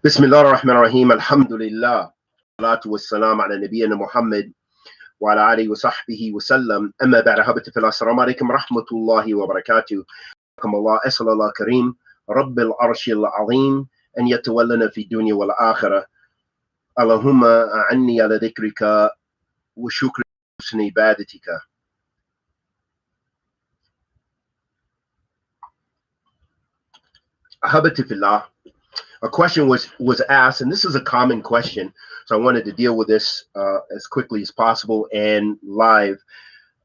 بسم الله الرحمن الرحيم الحمد لله والصلاة والسلام على نبينا محمد وعلى آله وصحبه وسلم أما بعد أحبتي في الله السلام عليكم ورحمة الله وبركاته. حياكم الله. أسأل الله الكريم رب العرش العظيم أن يتولنا في الدنيا والآخرة. اللهم أعني على ذكرك وشكر حسن عبادتك. أحبتي في الله, a question was asked, and this is a common question, so I wanted to deal with this as quickly as possible and live,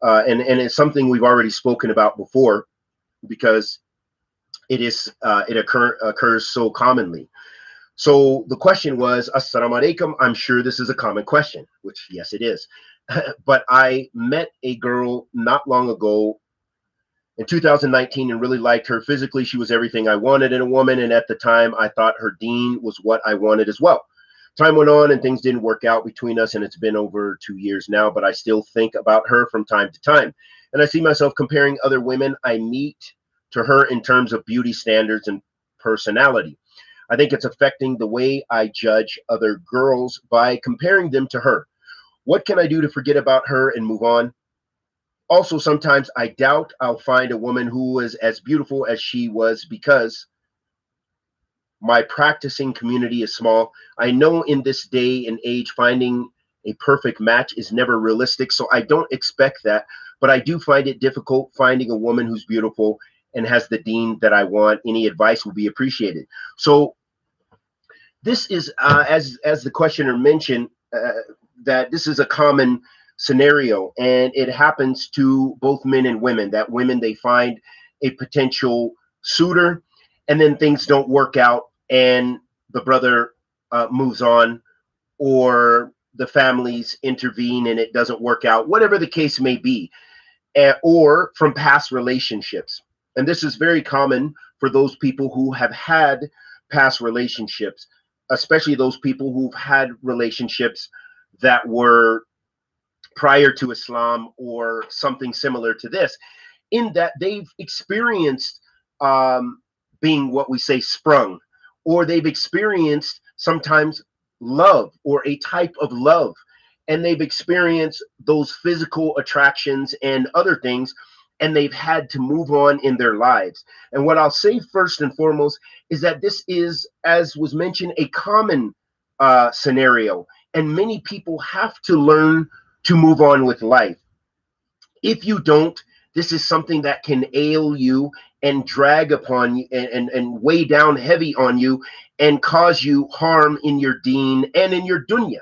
and it's something we've already spoken about before because it occurs so commonly. So the question was, Assalamu alaikum. I'm sure this is a common question, which yes it is. But I met a girl not long ago in 2019 and really liked her. Physically, she was everything I wanted in a woman, and at the time I thought her deen was what I wanted as well. Time went on and things didn't work out between us, and it's been over 2 years now, but I still think about her from time to time, and I see myself comparing other women I meet to her in terms of beauty standards and personality. I think it's affecting the way I judge other girls by comparing them to her. What can I do to forget about her and move on? Also, sometimes I doubt I'll find a woman who is as beautiful as she was because my practicing community is small. I know in this day and age, finding a perfect match is never realistic, so I don't expect that. But I do find it difficult finding a woman who's beautiful and has the deen that I want. Any advice will be appreciated. So this is, as the questioner mentioned, that this is a common scenario, and it happens to both men and women, that women, they find a potential suitor and then things don't work out and the brother moves on, or the families intervene and it doesn't work out, whatever the case may be, or from past relationships. And this is very common for those people who have had past relationships, especially those people who've had relationships that were prior to Islam or something similar to this, in that they've experienced being what we say sprung, or they've experienced sometimes love or a type of love, and they've experienced those physical attractions and other things, and they've had to move on in their lives. And what I'll say first and foremost is that this is, as was mentioned, a common scenario, and many people have to learn to move on with life. If you don't, this is something that can ail you and drag upon you and weigh down heavy on you and cause you harm in your deen and in your dunya,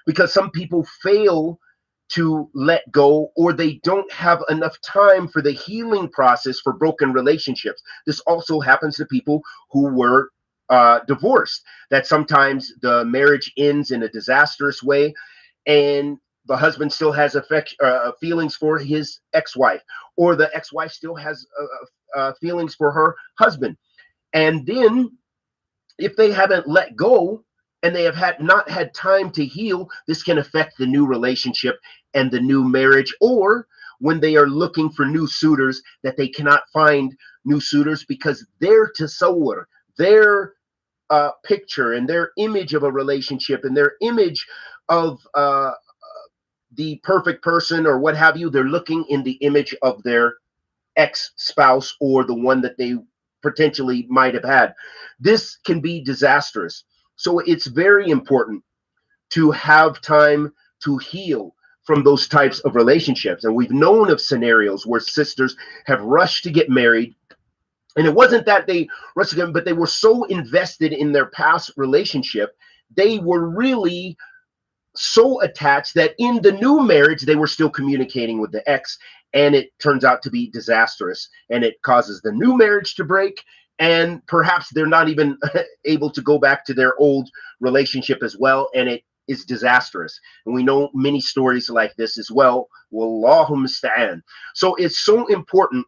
because some people fail to let go, or they don't have enough time for the healing process for broken relationships. This also happens to people who were divorced, that sometimes the marriage ends in a disastrous way and the husband still has feelings for his ex-wife, or the ex-wife still has feelings for her husband. And then if they haven't let go and they have not had time to heal, this can affect the new relationship and the new marriage, or when they are looking for new suitors, that they cannot find new suitors because their tasawwur, their picture and their image of a relationship and their image of the perfect person or what have you, they're looking in the image of their ex-spouse or the one that they potentially might have had. This can be disastrous. So it's very important to have time to heal from those types of relationships. And we've known of scenarios where sisters have rushed to get married, and it wasn't that they rushed to get, but they were so invested in their past relationship, they were really so attached that in the new marriage they were still communicating with the ex, and it turns out to be disastrous, and it causes the new marriage to break, and perhaps they're not even able to go back to their old relationship as well, and it is disastrous. And we know many stories like this as well. Wallahu musta'an. So it's so important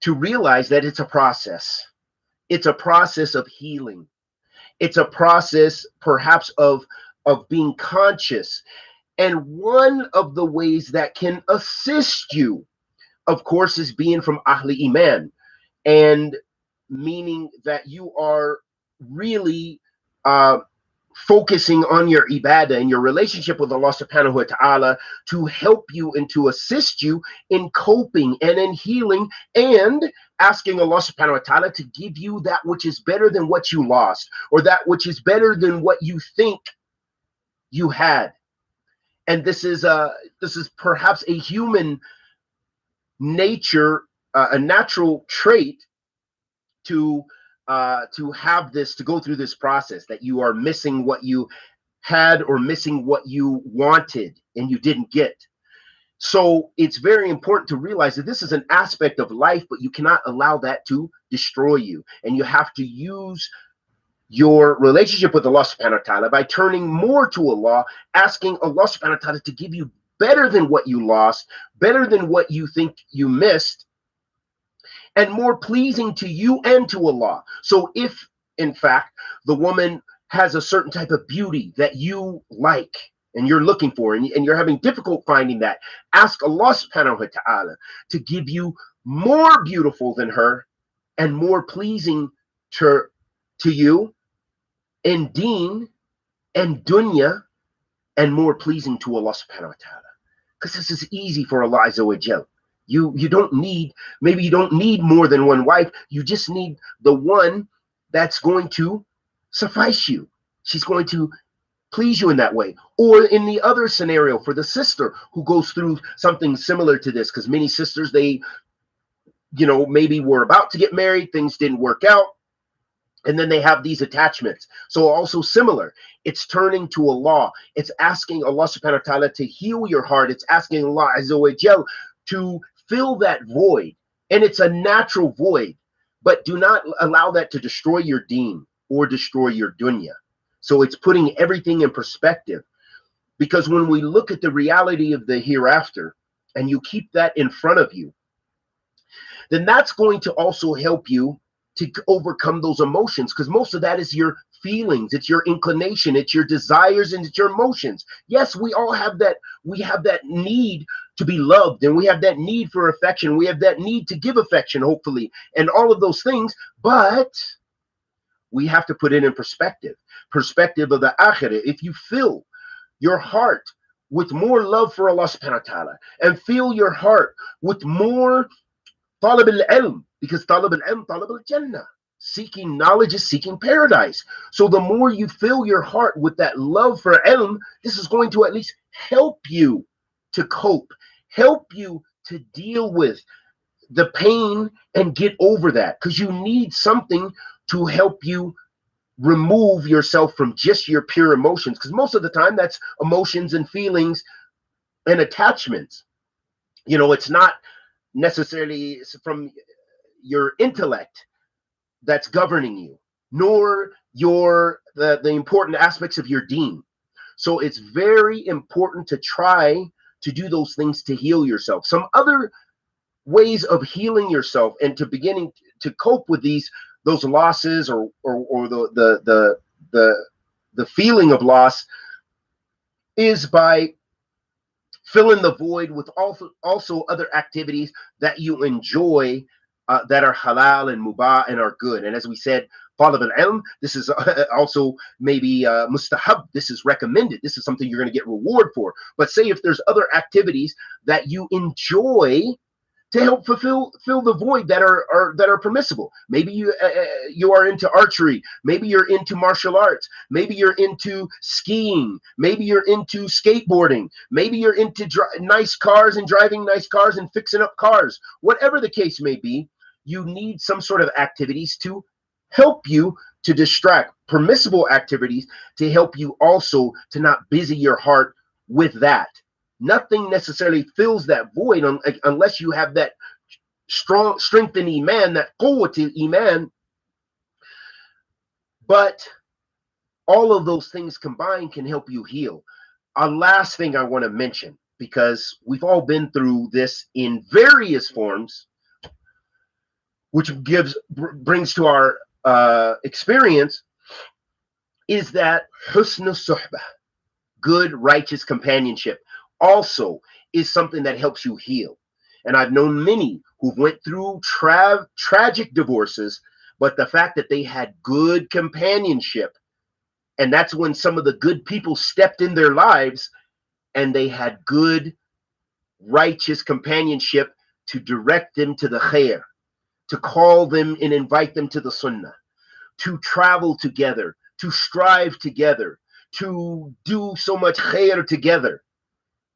to realize that it's a process. It's a process of healing. It's a process perhaps of being conscious. And one of the ways that can assist you, of course, is being from Ahli Iman, and meaning that you are really focusing on your ibadah and your relationship with Allah subhanahu wa ta'ala to help you and to assist you in coping and in healing, and asking Allah subhanahu wa ta'ala to give you that which is better than what you lost, or that which is better than what you think you had. And this is perhaps a human nature, a natural trait to have this, to go through this process, that you are missing what you had or missing what you wanted and you didn't get. So it's very important to realize that this is an aspect of life, but you cannot allow that to destroy you. And you have to use your relationship with Allah subhanahu wa ta'ala by turning more to Allah, asking Allah subhanahu wa ta'ala to give you better than what you lost, better than what you think you missed, and more pleasing to you and to Allah. So if, in fact, the woman has a certain type of beauty that you like and you're looking for, and you're having difficult finding that, ask Allah subhanahu wa ta'ala to give you more beautiful than her and more pleasing to you in deen and dunya, and more pleasing to Allah subhanahu wa ta'ala. Because this is easy for Allah Azza wa Jal. You don't need, maybe you don't need more than one wife. You just need the one that's going to suffice you. She's going to please you in that way. Or in the other scenario, for the sister who goes through something similar to this, because many sisters, they, maybe were about to get married, things didn't work out, and then they have these attachments. So also similar, it's turning to Allah. It's asking Allah subhanahu wa ta'ala to heal your heart. It's asking Allah Azza wa Jal to fill that void. And it's a natural void, but do not allow that to destroy your deen or destroy your dunya. So it's putting everything in perspective, because when we look at the reality of the hereafter and you keep that in front of you, then that's going to also help you to overcome those emotions, because most of that is your feelings, it's your inclination, it's your desires, and it's your emotions. Yes, we all have that. We have that need to be loved, and we have that need for affection. We have that need to give affection, hopefully, and all of those things. But we have to put it in perspective of the akhirah. If you fill your heart with more love for Allah subhanahu wa ta'ala, and fill your heart with more talab al-ilm, because talab al-ilm, talab al-jannah, seeking knowledge is seeking paradise. So the more you fill your heart with that love for ilm, this is going to at least help you to cope, help you to deal with the pain and get over that, because you need something to help you remove yourself from just your pure emotions, because most of the time that's emotions and feelings and attachments. It's not necessarily from your intellect that's governing you, nor the important aspects of your deen. So it's very important to try to do those things to heal yourself. Some other ways of healing yourself and to beginning to cope with those losses or the feeling of loss is by filling the void with also other activities that you enjoy, that are halal and mubah and are good. And as we said, talab al-ilm, this is also maybe mustahab. This is recommended. This is something you're going to get reward for. But say if there's other activities that you enjoy to help fill the void that are permissible. Maybe you are into archery. Maybe you're into martial arts. Maybe you're into skiing. Maybe you're into skateboarding. Maybe you're into nice cars and driving nice cars and fixing up cars. Whatever the case may be, you need some sort of activities to help you to distract, permissible activities to help you also to not busy your heart with that. Nothing necessarily fills that void unless you have that strength in iman, that quwwat iman. But all of those things combined can help you heal. A last thing I want to mention, because we've all been through this in various forms, which brings to our experience, is that husn suhbah, good righteous companionship, also is something that helps you heal. And I've known many who went through tragic divorces, but the fact that they had good companionship, and that's when some of the good people stepped in their lives, and they had good, righteous companionship to direct them to the khair, to call them and invite them to the sunnah, to travel together, to strive together, to do so much khair together,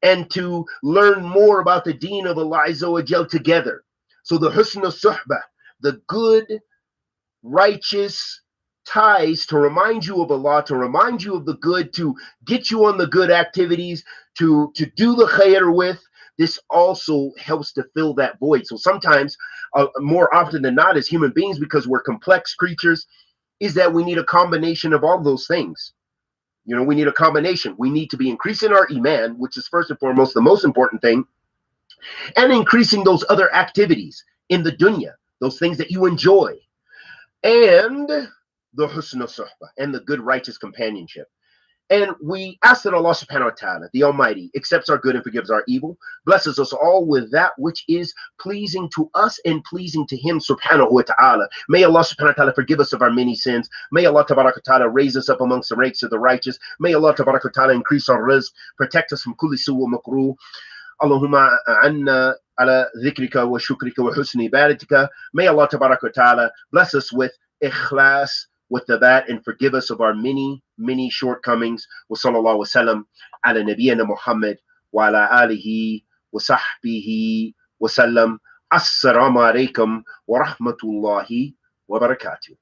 and to learn more about the deen of Allah Azza wa Jal together. So the husn al-suhbah, the good, righteous ties to remind you of Allah, to remind you of the good, to get you on the good activities, to do the khair with, this also helps to fill that void. So sometimes, more often than not, as human beings, because we're complex creatures, is that we need a combination of all those things. You know, we need a combination. We need to be increasing our iman, which is first and foremost the most important thing, and increasing those other activities in the dunya, those things that you enjoy, and the husn al-suhbah, and the good righteous companionship. And we ask that Allah subhanahu wa ta'ala, the Almighty, accepts our good and forgives our evil, blesses us all with that which is pleasing to us and pleasing to Him subhanahu wa ta'ala. May Allah subhanahu wa ta'ala forgive us of our many sins. May Allah tabarak wa ta'ala raise us up amongst the ranks of the righteous. May Allah tabarak wa ta'ala increase our rizq, protect us from kulli su' wa makruh. Allahumma anna ala dhikrika wa shukrika wa husni ibadatika. May Allah tabarak wa ta'ala bless us with ikhlas, with that, and forgive us of our many, many shortcomings. Wa sallallahu wa sallam ala nabiyyina Muhammad wa ala alihi wa sahbihi wa sallam. Assalamu alaikum wa rahmatullahi wa barakatuh.